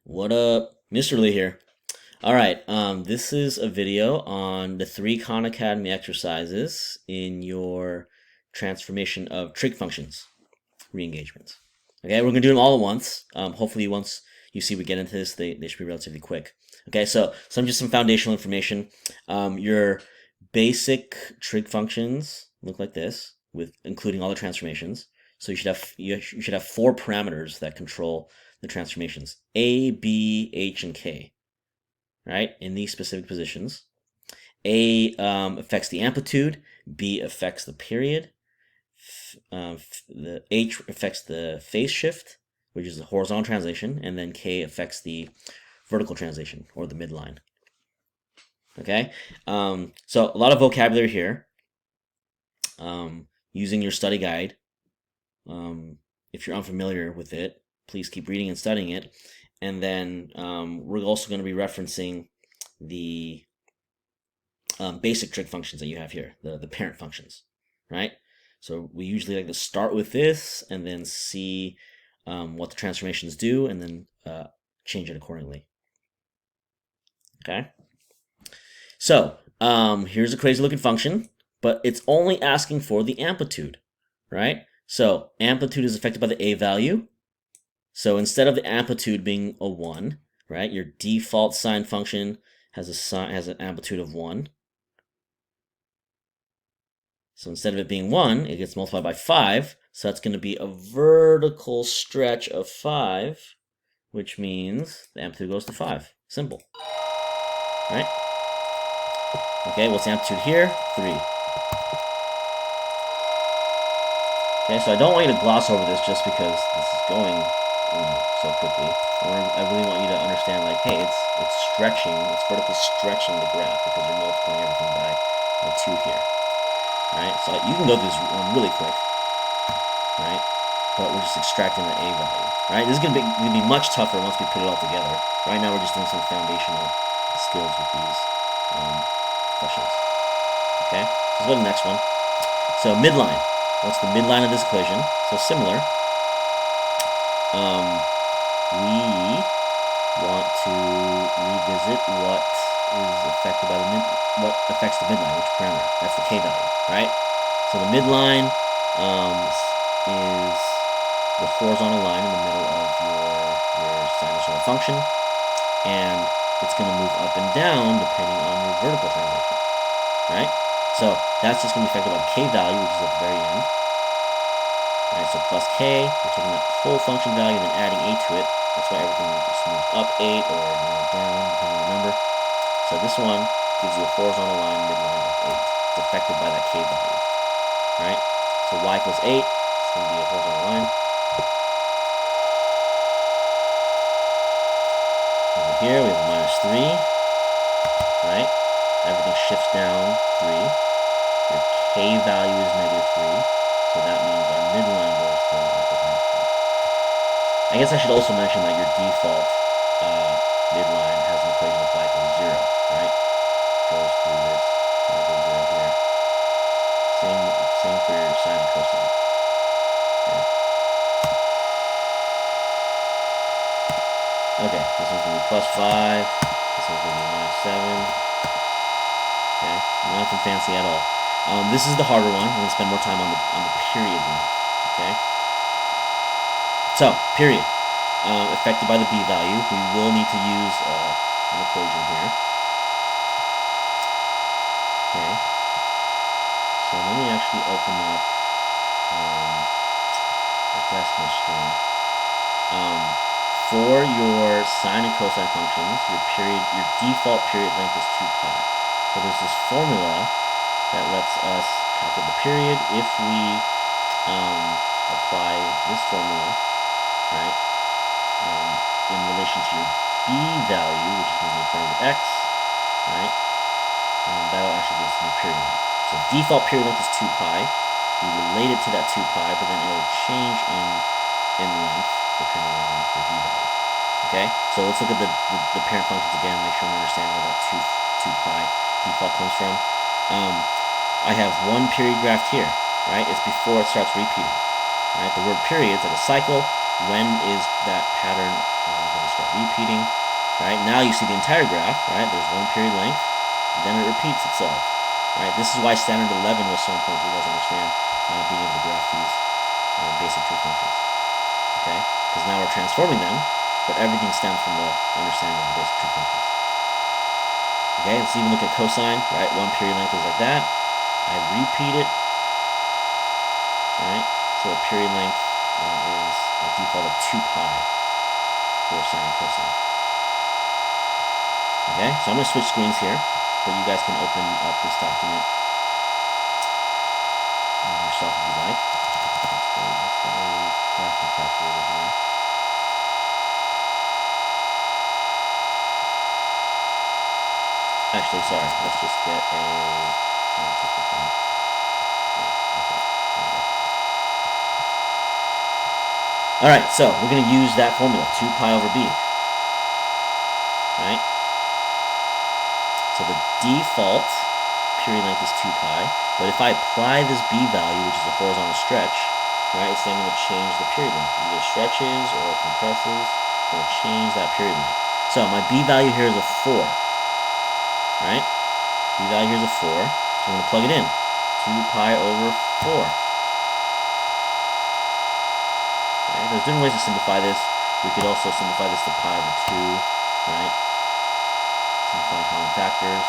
What up? Mr. Lee here. All right, this is a video on the 3 Khan Academy exercises in your transformation of trig functions, re-engagements. Okay, we're going to do them all at once. Hopefully once you see we get into this, they should be relatively quick. Okay, so some foundational information. Your basic trig functions look like this, with including all the transformations. So you should have 4 parameters that control the transformations: A, B, H, and K, right? In these specific positions. A affects the amplitude, B affects the period, the H affects the phase shift, which is the horizontal translation, and then K affects the vertical translation, or the midline. Okay, so a lot of vocabulary here. Using your study guide, if you're unfamiliar with it, please keep reading and studying it. And then we're also going to be referencing the basic trig functions that you have here, the parent functions, right? So we usually like to start with this and then see what the transformations do, and then change it accordingly. Okay? So here's a crazy looking function, but it's only asking for the amplitude, right? So amplitude is affected by the A value. So instead of the amplitude being a 1, right, your default sine function has an amplitude of 1. So instead of it being 1, it gets multiplied by 5. So that's going to be a vertical stretch of 5, which means the amplitude goes to 5. Simple. Right? Okay, what's the amplitude here? 3. Okay, so I don't want you to gloss over this just because this is going so quickly. I really want you to understand, like, hey, it's stretching, it's vertically stretching the graph because you're multiplying everything by 2 here. Right? So you can go through this really quick, right? But we're just extracting the A value, right? This is gonna be much tougher once we put it all together. Right now we're just doing some foundational skills with these questions. Okay, so let's go to the next one. So midline. What's the midline of this equation? So similar. We want to revisit what is affected by what affects the midline, which parameter? That's the K value, right? So the midline is the horizontal line in the middle of your sinusoidal function, and it's going to move up and down depending on your vertical translation, right? So that's just going to be affected by the K value, which is at the very end. Right, so plus K, we're taking that whole function value and then adding 8 to it. That's why everything just moves up 8 or down, depending on the number. So this one gives you a horizontal line midline of 8. It's affected by that K value, right? So y equals 8, it's going to be a horizontal line. Over here we have a minus 3, right? Everything shifts down 3. Your K value is negative 3. So that means our midline goes to y equals minus 4. I guess I should also mention that your default midline has an equation of y equals 0, right? Goes through this, y equals 0 here. Same for your sine and cosine. Okay, this one's going to be plus 5. This one's going to be minus 7. Okay, nothing fancy at all. This is the harder one. We're going to spend more time on the period length. Okay. So period, affected by the B value. We will need to use an equation here. Okay. So let me actually open up a decimal string. For your sine and cosine functions, your default period length is 2 pi. So there's this formula that lets us calculate the period if we apply this formula, right, in relation to your B value, which is going to be in front of x, right, that'll actually give us the period length. So default period length is 2 pi. We relate it to that 2 pi, but then it'll change in length depending on the B value. Okay, so let's look at the parent functions again, make sure we understand where that 2 pi default comes from. I have one period graph here, right? It's before it starts repeating, right? The word period is like a cycle. When is that pattern going to start repeating, right? Now you see the entire graph, right? There's one period length, then it repeats itself, right? This is why standard 11 was so important for you guys to understand being able to graph these basic trig functions, okay? Because now we're transforming them, but everything stems from the understanding of the basic trig functions. Okay, let's even look at cosine, right? One period length is like that. I repeat it, right? So a period length is a default of 2 pi for sine and cosine. Okay, so I'm going to switch screens here, but you guys can open up this document yourself if you like. Let's get a graphing calculator here. Actually, sorry, let's just get a scientific one. Alright, so we're going to use that formula, 2 pi over b. Right? So the default period length is 2 pi, but if I apply this b value, which is a horizontal stretch, right, it's then going to change the period length. Either stretches or compresses, it's going to change that period length. So my b value here is a 4. Right? B value here is a 4, so I'm going to plug it in. 2 pi over 4. Okay, there's different ways to simplify this. We could also simplify this to pi over 2, right? Simplifying common factors.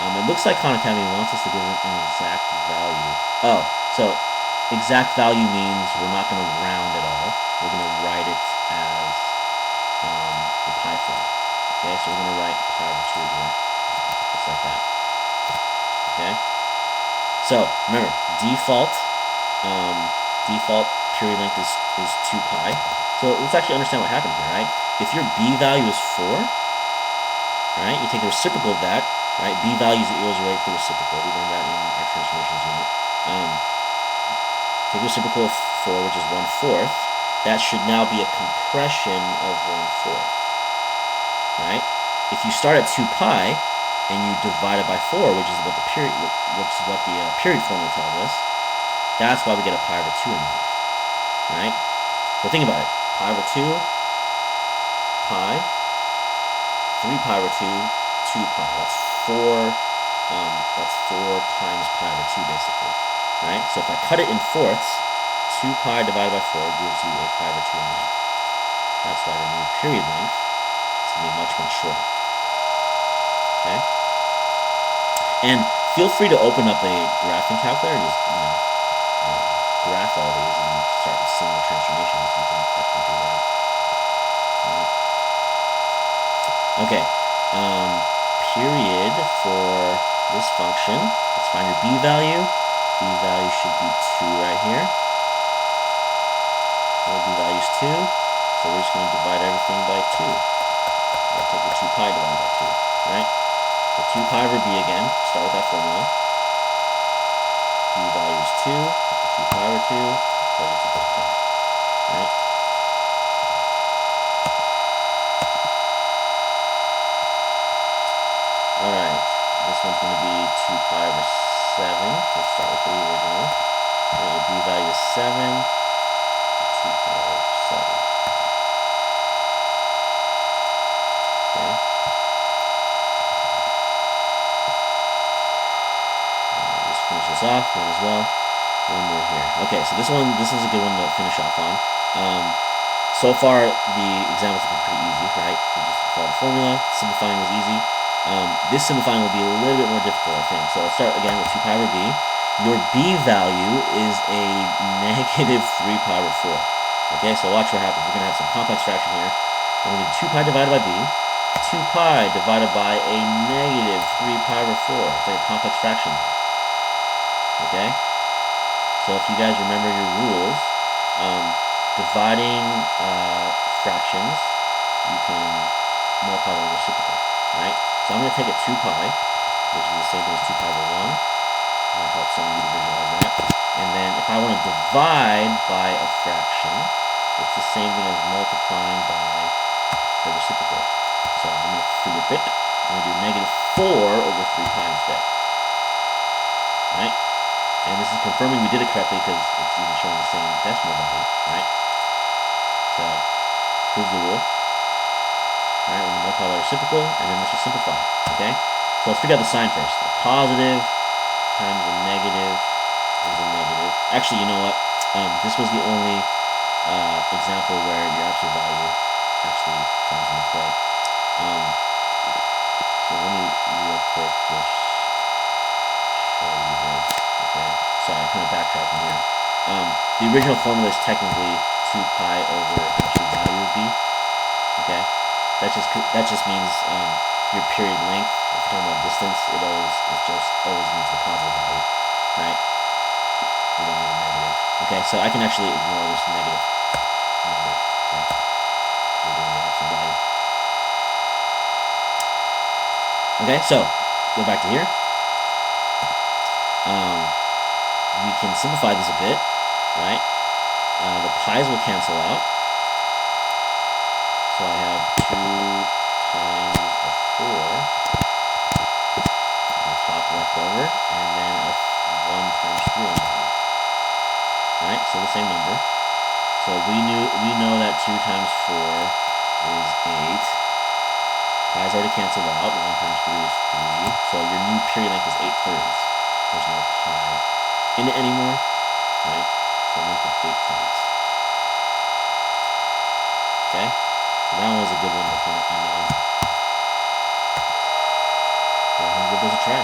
It looks like Khan Academy wants us to give it an exact value. Oh, so exact value means we're not going to round at all. We're going to write it as the pi form. Okay, so we're going to write pi over 2 here. Just like that. Okay. So remember, default period length is 2 pi. So let's actually understand what happened here, right? If your b value is 4, right, you take the reciprocal of that, right? B value is right to the reciprocal. We learned that in our transformations unit. Take the reciprocal of 4, which is 1/4. That should now be a compression of 1/4, right? If you start at 2 pi and you divide it by 4, which is what the period formula tells us, that's why we get a pi over 2 in there, right? So think about it. Pi over 2, pi, 3 pi over 2, 2 pi. That's 4 times pi over 2 basically, right? So if I cut it in fourths, 2 pi divided by 4 gives you a pi over 2 in length. That's why the new period length is going to be much, much shorter. Okay? And feel free to open up a graphing calculator and just, graph all these and start seeing the transformations. You can definitely do that. Okay. Period for this function. Let's find your b value. B value should be 2 right here. The b value is 2. So we're just going to divide everything by 2. I'll take the 2 pi divided by 2, right? So 2 pi over b again, start with that formula. B value is 2, 2 pi over 2, that is equals pi, right? Alright, this one's going to be 2 pi over 7. Let's start with the original. Right, your b value is 7, 2 pi over 7. Okay. Finish this off, might as well. One more here. Okay, so this is a good one to finish off on. So far, the examples have been pretty easy, right? We just follow the formula. Simplifying was easy. This simplifying will be a little bit more difficult, I think. So let's start again with 2 pi over b. Your b value is a negative 3 pi over 4. Okay, so watch what happens. We're going to have some complex fraction here. I'm going to do 2 pi divided by b. 2 pi divided by a negative 3 pi over 4. It's like a complex fraction. Okay? So if you guys remember your rules, dividing fractions, you can multiply by the reciprocal, right? So I'm going to take a 2 pi, which is the same thing as 2 pi over 1. That helps some of you to visualize that. And then if I want to divide by a fraction, it's the same thing as multiplying by the reciprocal. So I'm going to flip it. I'm going to do negative 4 over 3 pi instead. Right? And this is confirming we did it correctly because it's even showing the same decimal value, right? So, proves the rule. call that reciprocal, and then let's just simplify, okay? So let's figure out the sign first. A positive times a negative is a negative. Actually, you know what? This was the only example where your absolute value actually comes into play. So let me real quick just show you this, okay? Sorry, I kind of backtracking here. The original formula is technically 2 pi over absolute value of b, okay? That just means your period length. If you're talking about distance, it just always means the positive value, right? We don't need a negative. Okay, so I can actually ignore this negative number. Okay, we're doing the absolute value. Okay, so go back to here. We can simplify this a bit, right? The pi's will cancel out. So I have 2 times a 4 on the top left over, and then a 1 times 3 on the bottom. Right, so the same number. So we know that 2 times 4 is 8. Pi's already canceled out. 1 times 3 is 3. So your new period length is 8/3. There's no pi in it anymore, right? So length of 8/3. Okay, so that one was a good one to kind of end on. Go ahead and give those a try.